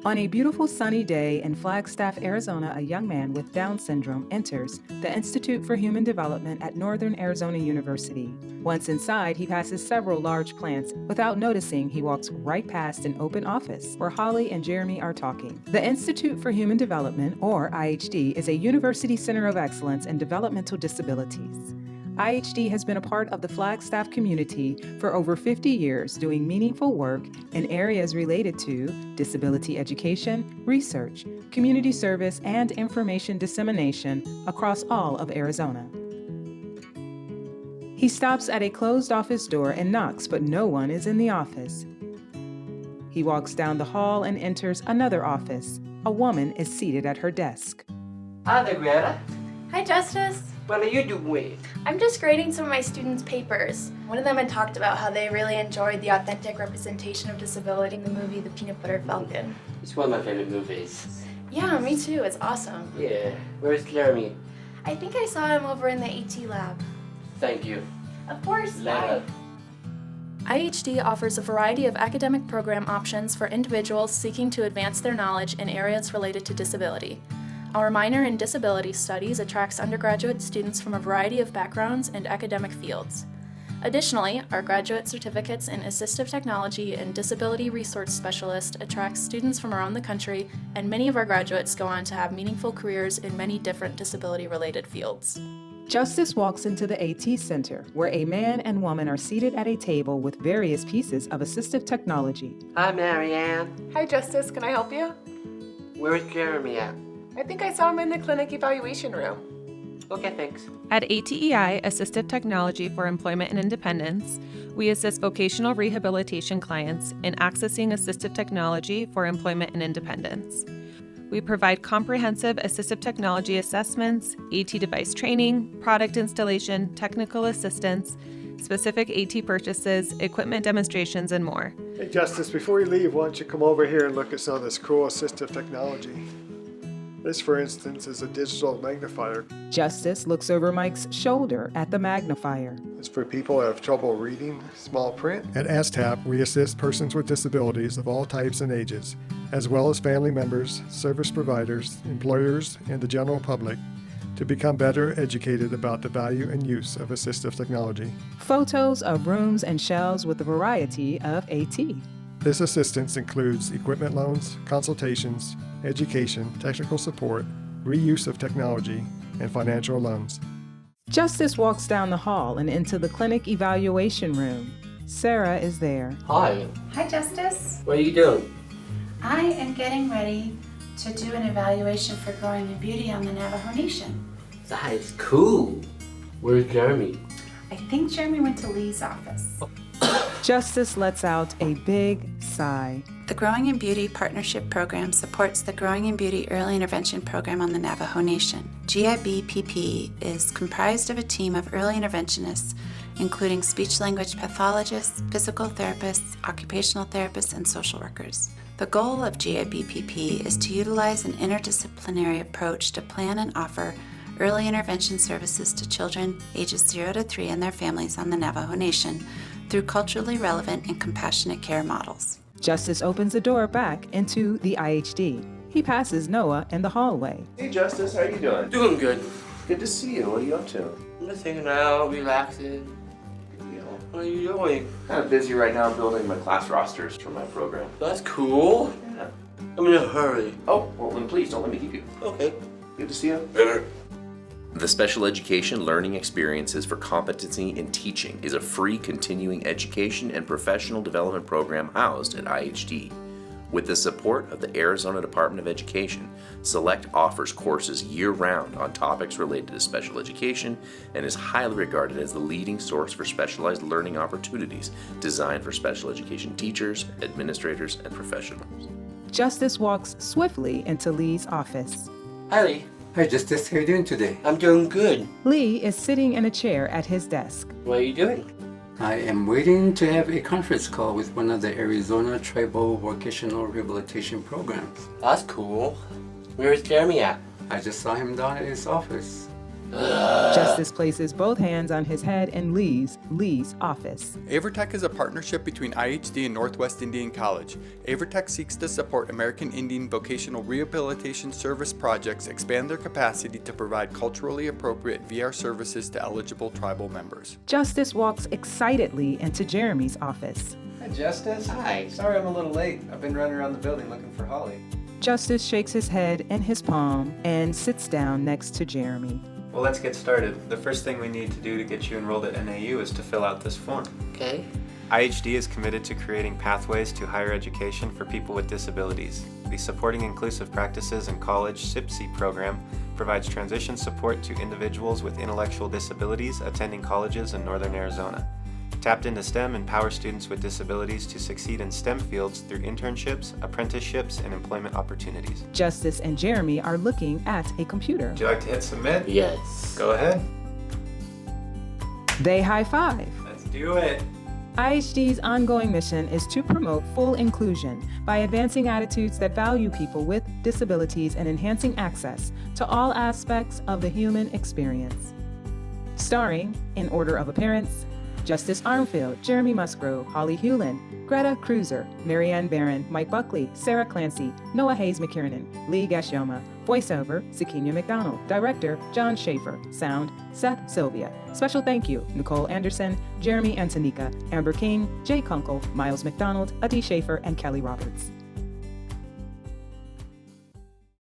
On a beautiful sunny day in Flagstaff, Arizona, a young man with Down syndrome enters the Institute for Human Development at Northern Arizona University. Once inside, he passes several large plants. Without noticing, he walks right past an open office where Holly and Jeremy are talking. The Institute for Human Development, or IHD, is a university center of excellence in developmental disabilities. IHD has been a part of the Flagstaff community for over 50 years, doing meaningful work in areas related to disability education, research, community service, and information dissemination across all of Arizona. He stops at a closed office door and knocks, but no one is in the office. He walks down the hall and enters another office. A woman is seated at her desk. Hi there, Greta. Hi, Justice. What are you doing? I'm just grading some of my students' papers. One of them had talked about how they really enjoyed the authentic representation of disability in the movie The Peanut Butter Falcon. It's one of my favorite movies. Yeah, me too. It's awesome. Yeah. Where's Jeremy? I think I saw him over in the AT lab. Thank you. Of course. Bye. IHD offers a variety of academic program options for individuals seeking to advance their knowledge in areas related to disability. Our minor in disability studies attracts undergraduate students from a variety of backgrounds and academic fields. Additionally, our graduate certificates in assistive technology and disability resource specialist attracts students from around the country, and many of our graduates go on to have meaningful careers in many different disability-related fields. Justice walks into the AT Center, where a man and woman are seated at a table with various pieces of assistive technology. Hi, Marianne. Hi, Justice. Can I help you? Where's Jeremy at? I think I saw him in the clinic evaluation room. Okay, thanks. At ATEI, Assistive Technology for Employment and Independence, we assist vocational rehabilitation clients in accessing assistive technology for employment and independence. We provide comprehensive assistive technology assessments, AT device training, product installation, technical assistance, specific AT purchases, equipment demonstrations, and more. Hey, Justice, before you leave, why don't you come over here and look at some of this cool assistive technology? This, for instance, is a digital magnifier. Justice looks over Mike's shoulder at the magnifier. It's for people who have trouble reading small print. At STAP, we assist persons with disabilities of all types and ages, as well as family members, service providers, employers, and the general public, to become better educated about the value and use of assistive technology. Photos of rooms and shelves with a variety of AT. This assistance includes equipment loans, consultations, education, technical support, reuse of technology, and financial loans. Justice walks down the hall and into the clinic evaluation room. Sarah is there. Hi. Hi, Justice. What are you doing? I am getting ready to do an evaluation for Growing in Beauty on the Navajo Nation. That is cool. Where's Jeremy? I think Jeremy went to Lee's office. Justice lets out a big sigh. The Growing in Beauty Partnership Program supports the Growing in Beauty Early Intervention Program on the Navajo Nation. GIBPP is comprised of a team of early interventionists, including speech-language pathologists, physical therapists, occupational therapists, and social workers. The goal of GIBPP is to utilize an interdisciplinary approach to plan and offer early intervention services to children ages 0 to 3 and their families on the Navajo Nation through culturally relevant and compassionate care models. Justice opens the door back into the IHD. He passes Noah in the hallway. Hey Justice, how you doing? Doing good. Good to see you. What are you up to? I'm just hanging out, relaxing. What are you doing? Kind of busy right now building my class rosters for my program. That's cool. Yeah. I'm in a hurry. Oh, well then please don't let me keep you. Okay. Good to see you. Later. The Special Education Learning Experiences for Competency in Teaching is a free continuing education and professional development program housed at IHD. With the support of the Arizona Department of Education, Select offers courses year-round on topics related to special education and is highly regarded as the leading source for specialized learning opportunities designed for special education teachers, administrators, and professionals. Justice walks swiftly into Lee's office. Hi, Lee. Hi, Justice. How are you doing today? I'm doing good. Lee is sitting in a chair at his desk. What are you doing? I am waiting to have a conference call with one of the Arizona Tribal Vocational Rehabilitation Programs. That's cool. Where's Jeremy at? I just saw him down at his office. Justice places both hands on his head and leaves Lee's office. AverTech is a partnership between IHD and Northwest Indian College. AverTech seeks to support American Indian vocational rehabilitation service projects, expand their capacity to provide culturally appropriate VR services to eligible tribal members. Justice walks excitedly into Jeremy's office. Hi, Justice. Hi. Sorry I'm a little late. I've been running around the building looking for Holly. Justice shakes his head in his palm and sits down next to Jeremy. Well, let's get started. The first thing we need to do to get you enrolled at NAU is to fill out this form. Okay. IHD is committed to creating pathways to higher education for people with disabilities. The Supporting Inclusive Practices in College SIPC program provides transition support to individuals with intellectual disabilities attending colleges in Northern Arizona. Tapped into STEM empowers students with disabilities to succeed in STEM fields through internships, apprenticeships, and employment opportunities. Justice and Jeremy are looking at a computer. Would you like to hit submit? Yes. Go ahead. They high five. Let's do it. IHD's ongoing mission is to promote full inclusion by advancing attitudes that value people with disabilities and enhancing access to all aspects of the human experience. Starring, in order of appearance, Justice Armfield, Jeremy Musgrove, Holly Hewlin, Greta Cruiser, Marianne Barron, Mike Buckley, Sarah Clancy, Noah Hayes McKiernan, Lee Gashioma. Voiceover, Zakinia McDonald. Director, John Schaefer. Sound, Seth Sylvia. Special thank you, Nicole Anderson, Jeremy Antonica, Amber King, Jay Kunkel, Miles McDonald, Adi Schaefer, and Kelly Roberts.